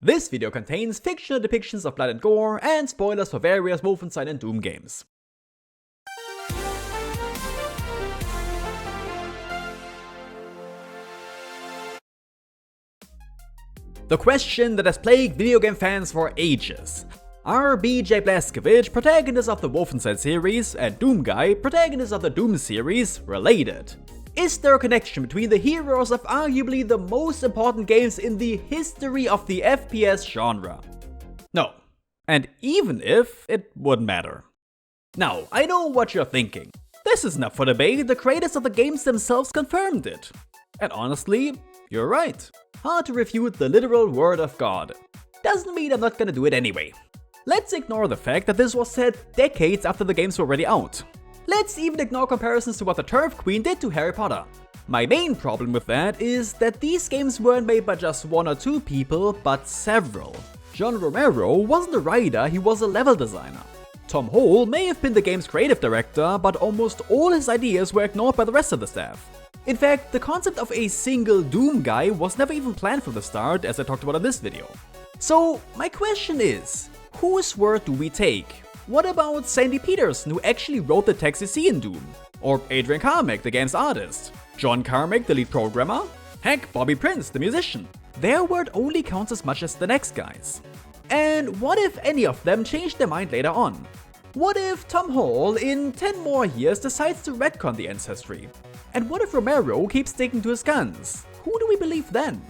This video contains fictional depictions of blood and gore and spoilers for various Wolfenstein and Doom games. The question that has plagued video game fans for ages. Are BJ Blazkowicz, protagonist of the Wolfenstein series, and Doomguy, protagonist of the Doom series, related? Is there a connection between the heroes of arguably the most important games in the history of the FPS genre? No. And even if, it wouldn't matter. Now, I know what you're thinking. This isn't up for debate, the creators of the games themselves confirmed it. And honestly, you're right. Hard to refute the literal word of God. Doesn't mean I'm not gonna do it anyway. Let's ignore the fact that this was said decades after the games were already out. Let's even ignore comparisons to what the Turf Queen did to Harry Potter. My main problem with that is that these games weren't made by just one or two people, but several. John Romero wasn't a writer, he was a level designer. Tom Hole may have been the game's creative director, but almost all his ideas were ignored by the rest of the staff. In fact, the concept of a single Doomguy was never even planned from the start, as I talked about in this video. So, my question is, whose word do we take? What about Sandy Peterson, who actually wrote the text you see in Doom? Or Adrian Carmack, the game's artist? John Carmack, the lead programmer? Heck, Bobby Prince, the musician? Their word only counts as much as the next guy's. And what if any of them change their mind later on? What if Tom Hall, in 10 more years, decides to retcon the ancestry? And what if Romero keeps sticking to his guns? Who do we believe then?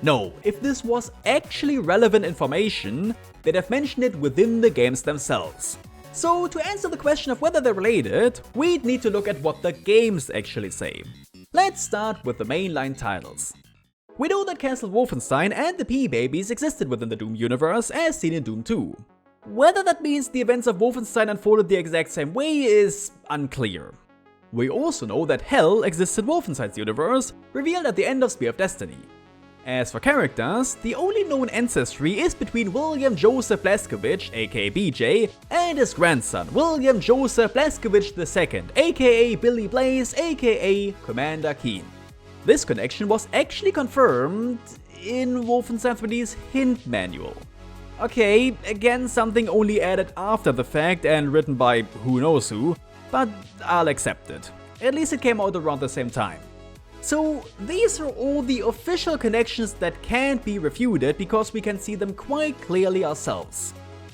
No, if this was actually relevant information, they'd have mentioned it within the games themselves. So to answer the question of whether they're related, we'd need to look at what the games actually say. Let's start with the mainline titles. We know that Castle Wolfenstein and the P-Babies existed within the Doom universe as seen in Doom 2. Whether that means the events of Wolfenstein unfolded the exact same way is unclear. We also know that Hell exists in Wolfenstein's universe, revealed at the end of Spear of Destiny. As for characters, the only known ancestry is between William Joseph Blazkowicz, aka BJ, and his grandson, William Joseph Blazkowicz II, aka Billy Blaze, aka Commander Keen. This connection was actually confirmed in Wolfenstein 3D's hint manual. Okay, again something only added after the fact and written by who knows who, but I'll accept it. At least it came out around the same time. So these are all the official connections that can't be refuted because we can see them quite clearly ourselves.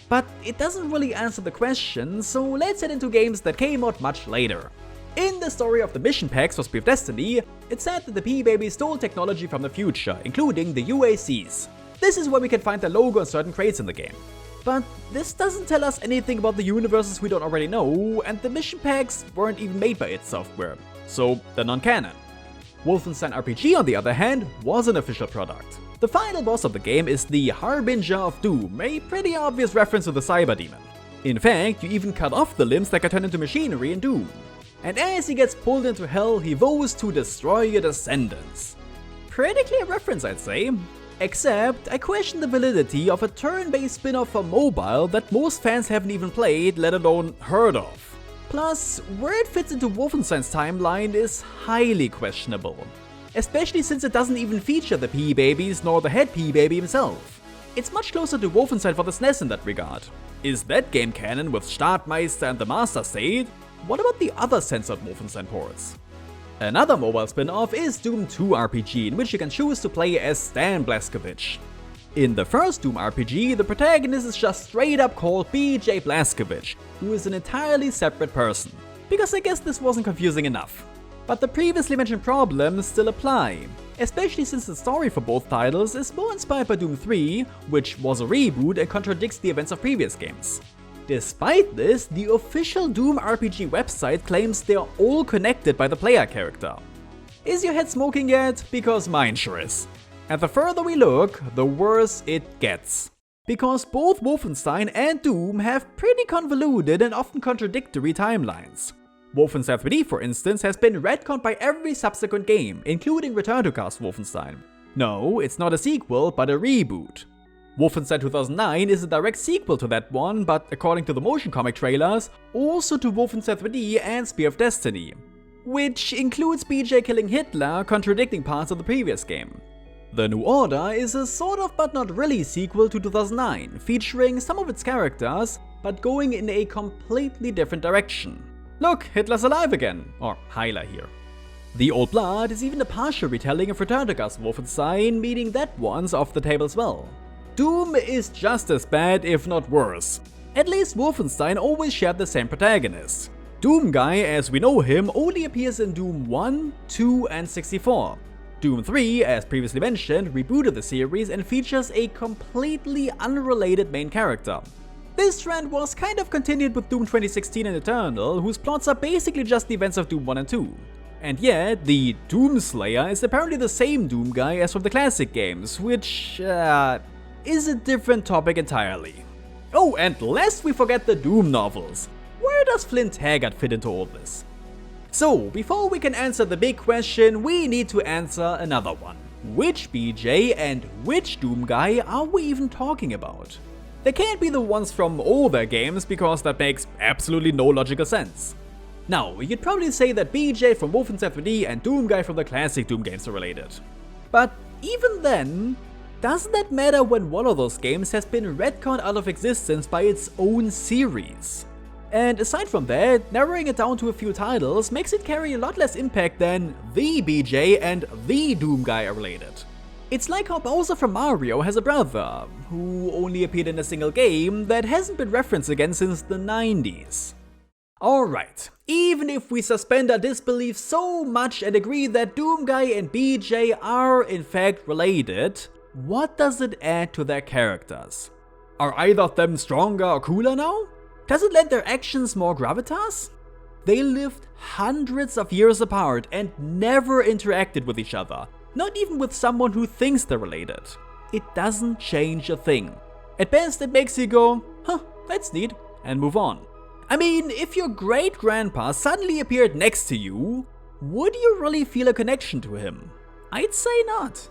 But it doesn't really answer the question, so let's head into games that came out much later. In the story of the mission packs for Spear of Destiny, it's said that the P-Babies stole technology from the future, including the UACs. This is where we can find the logo on certain crates in the game. But this doesn't tell us anything about the universes we don't already know, and the mission packs weren't even made by id Software, so they're non-canon. Wolfenstein RPG, on the other hand, was an official product. The final boss of the game is the Harbinger of Doom, a pretty obvious reference to the Cyber Demon. In fact, you even cut off the limbs that can turn into machinery in Doom. And as he gets pulled into hell, he vows to destroy your descendants. Pretty clear reference, I'd say. Except, I question the validity of a turn-based spin-off for mobile that most fans haven't even played, let alone heard of. Plus, where it fits into Wolfenstein's timeline is highly questionable. Especially since it doesn't even feature the P-Babies nor the head P-Baby himself. It's much closer to Wolfenstein for the SNES in that regard. Is that game canon with Startmeister and the Master State? What about the other censored Wolfenstein ports? Another mobile spin-off is Doom 2 RPG, in which you can choose to play as Stan Blazkowicz. In the first Doom RPG, the protagonist is just straight up called BJ Blazkowicz, who is an entirely separate person. Because I guess this wasn't confusing enough. But the previously mentioned problems still apply, especially since the story for both titles is more inspired by Doom 3, which was a reboot and contradicts the events of previous games. Despite this, the official Doom RPG website claims they are all connected by the player character. Is your head smoking yet? Because mine sure is. And the further we look, the worse it gets. Because both Wolfenstein and Doom have pretty convoluted and often contradictory timelines. Wolfenstein 3D, for instance, has been retconned by every subsequent game, including Return to Cast Wolfenstein. No, it's not a sequel, but a reboot. Wolfenstein 2009 is a direct sequel to that one, but according to the motion comic trailers, also to Wolfenstein 3D and Spear of Destiny. Which includes BJ killing Hitler, contradicting parts of the previous game. The New Order is a sort of but not really sequel to 2009, featuring some of its characters, but going in a completely different direction. Look, Hitler's alive again, or Heiler here. The Old Blood is even a partial retelling of Return to Wolfenstein, meaning that one's off the table as well. Doom is just as bad, if not worse. At least Wolfenstein always shared the same protagonist. Doomguy, as we know him, only appears in Doom 1, 2, and 64. Doom 3, as previously mentioned, rebooted the series and features a completely unrelated main character. This trend was kind of continued with Doom 2016 and Eternal, whose plots are basically just the events of Doom 1 and 2. And yet, the Doomslayer is apparently the same Doomguy as from the classic games, which is a different topic entirely. Oh, and lest we forget the Doom novels. Where does Flint Haggard fit into all this? So, before we can answer the big question, we need to answer another one. Which BJ and which Doomguy are we even talking about? They can't be the ones from older games because that makes absolutely no logical sense. Now, you'd probably say that BJ from Wolfenstein 3D and Doomguy from the classic Doom games are related. But even then, doesn't that matter when one of those games has been retconned out of existence by its own series? And aside from that, narrowing it down to a few titles makes it carry a lot less impact than the BJ and the Doomguy are related. It's like how Bowser from Mario has a brother, who only appeared in a single game that hasn't been referenced again since the 90s. Alright, even if we suspend our disbelief so much and agree that Doomguy and BJ are in fact related, what does it add to their characters? Are either of them stronger or cooler now? Does it lend their actions more gravitas? They lived hundreds of years apart and never interacted with each other, not even with someone who thinks they're related. It doesn't change a thing. At best it makes you go, huh, that's neat, and move on. I mean, if your great-grandpa suddenly appeared next to you, would you really feel a connection to him? I'd say not.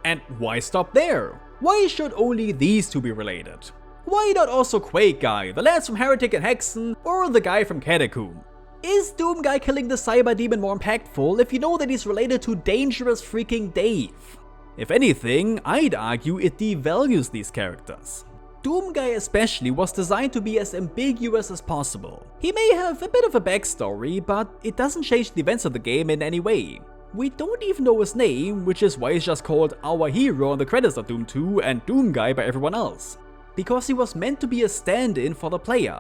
And why stop there? Why should only these two be related? Why not also Quake guy, the lads from Heretic and Hexen, or the guy from Catacomb? Is Doomguy killing the cyber demon more impactful if you know that he's related to dangerous freaking Dave? If anything, I'd argue it devalues these characters. Doomguy especially was designed to be as ambiguous as possible. He may have a bit of a backstory, but it doesn't change the events of the game in any way. We don't even know his name, which is why he's just called our hero on the credits of Doom 2 and Doomguy by everyone else. Because he was meant to be a stand-in for the player.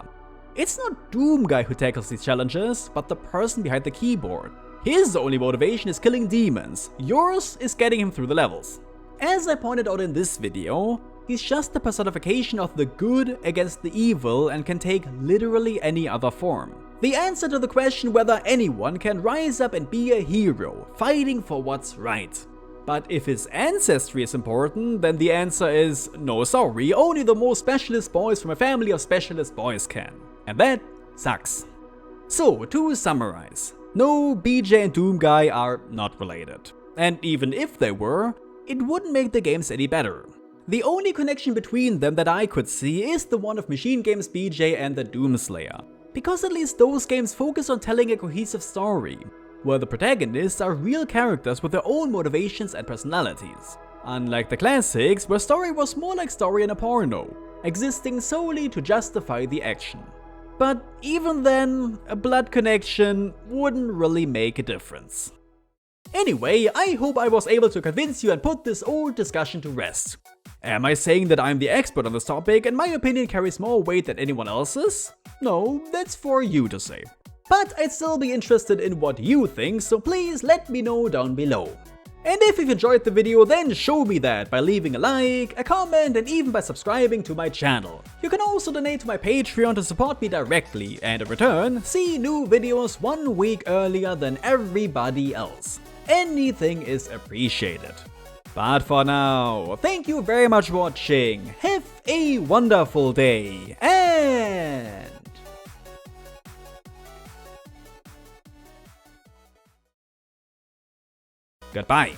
It's not Doomguy who tackles these challenges, but the person behind the keyboard. His only motivation is killing demons, yours is getting him through the levels. As I pointed out in this video, he's just the personification of the good against the evil and can take literally any other form. The answer to the question whether anyone can rise up and be a hero, fighting for what's right. But if his ancestry is important, then the answer is no sorry, only the most specialist boys from a family of specialist boys can. And that sucks. So, to summarize, no, BJ and Doomguy are not related. And even if they were, it wouldn't make the games any better. The only connection between them that I could see is the one of Machine Games BJ and the Doomslayer. Because at least those games focus on telling a cohesive story, where the protagonists are real characters with their own motivations and personalities. Unlike the classics, where story was more like story in a porno, existing solely to justify the action. But even then, a blood connection wouldn't really make a difference. Anyway, I hope I was able to convince you and put this old discussion to rest. Am I saying that I'm the expert on this topic and my opinion carries more weight than anyone else's? No, that's for you to say. But I'd still be interested in what you think, so please let me know down below. And if you've enjoyed the video, then show me that by leaving a like, a comment, and even by subscribing to my channel. You can also donate to my Patreon to support me directly, and in return, see new videos 1 week earlier than everybody else. Anything is appreciated. But for now, thank you very much for watching, have a wonderful day, and goodbye.